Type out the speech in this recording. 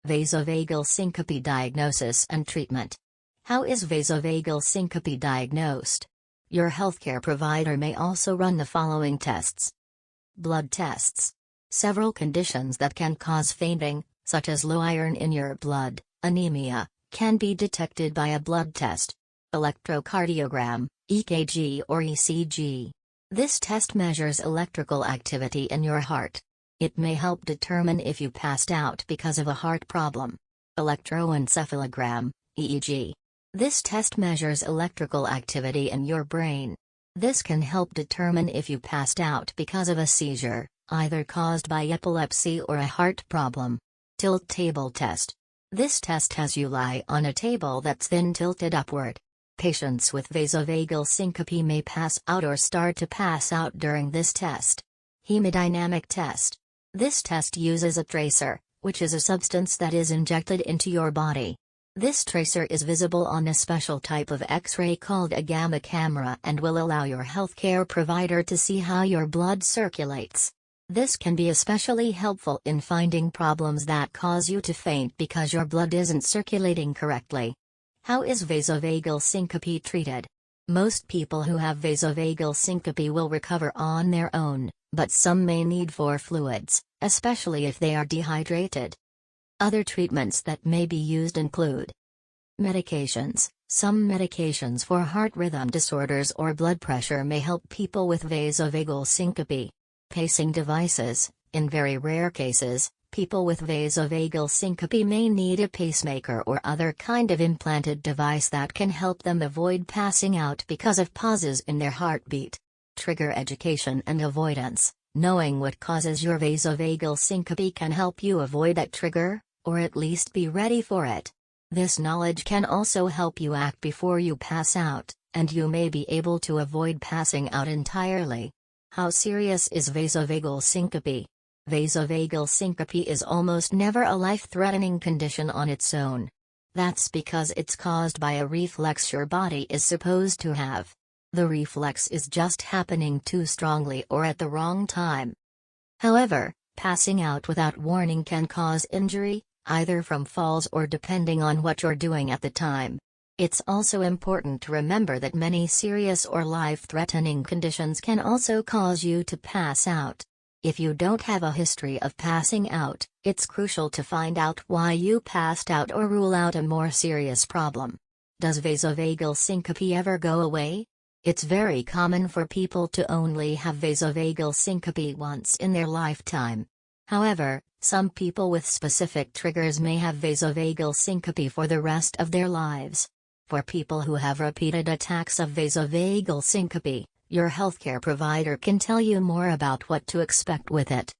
Vasovagal syncope diagnosis and treatment. How is vasovagal syncope diagnosed? Your healthcare provider may also run the following tests. Blood tests. Several conditions that can cause fainting, such as low iron in your blood, anemia, can be detected by a blood test. Electrocardiogram, EKG or ECG. This test measures electrical activity in your heart. It may help determine if you passed out because of a heart problem. Electroencephalogram, EEG. This test measures electrical activity in your brain. This can help determine if you passed out because of a seizure, either caused by epilepsy or a heart problem. Tilt table test. This test has you lie on a table that's then tilted upward. Patients with vasovagal syncope may pass out or start to pass out during this test. Hemodynamic test. This test uses a tracer, which is a substance that is injected into your body. This tracer is visible on a special type of X-ray called a gamma camera and will allow your healthcare provider to see how your blood circulates. This can be especially helpful in finding problems that cause you to faint because your blood isn't circulating correctly. How is vasovagal syncope treated? Most people who have vasovagal syncope will recover on their own, but some may need more fluids, especially if they are dehydrated. Other treatments that may be used include medications. Some medications for heart rhythm disorders or blood pressure may help people with vasovagal syncope. Pacing devices. In very rare cases, people with vasovagal syncope may need a pacemaker or other kind of implanted device that can help them avoid passing out because of pauses in their heartbeat. Trigger education and avoidance. Knowing what causes your vasovagal syncope can help you avoid that trigger, or at least be ready for it. This knowledge can also help you act before you pass out, and you may be able to avoid passing out entirely. How serious is vasovagal syncope? Vasovagal syncope is almost never a life-threatening condition on its own. That's because it's caused by a reflex your body is supposed to have. The reflex is just happening too strongly or at the wrong time. However, passing out without warning can cause injury, either from falls or depending on what you're doing at the time. It's also important to remember that many serious or life-threatening conditions can also cause you to pass out. If you don't have a history of passing out, it's crucial to find out why you passed out or rule out a more serious problem. Does vasovagal syncope ever go away? It's very common for people to only have vasovagal syncope once in their lifetime. However, some people with specific triggers may have vasovagal syncope for the rest of their lives. For people who have repeated attacks of vasovagal syncope, your healthcare provider can tell you more about what to expect with it.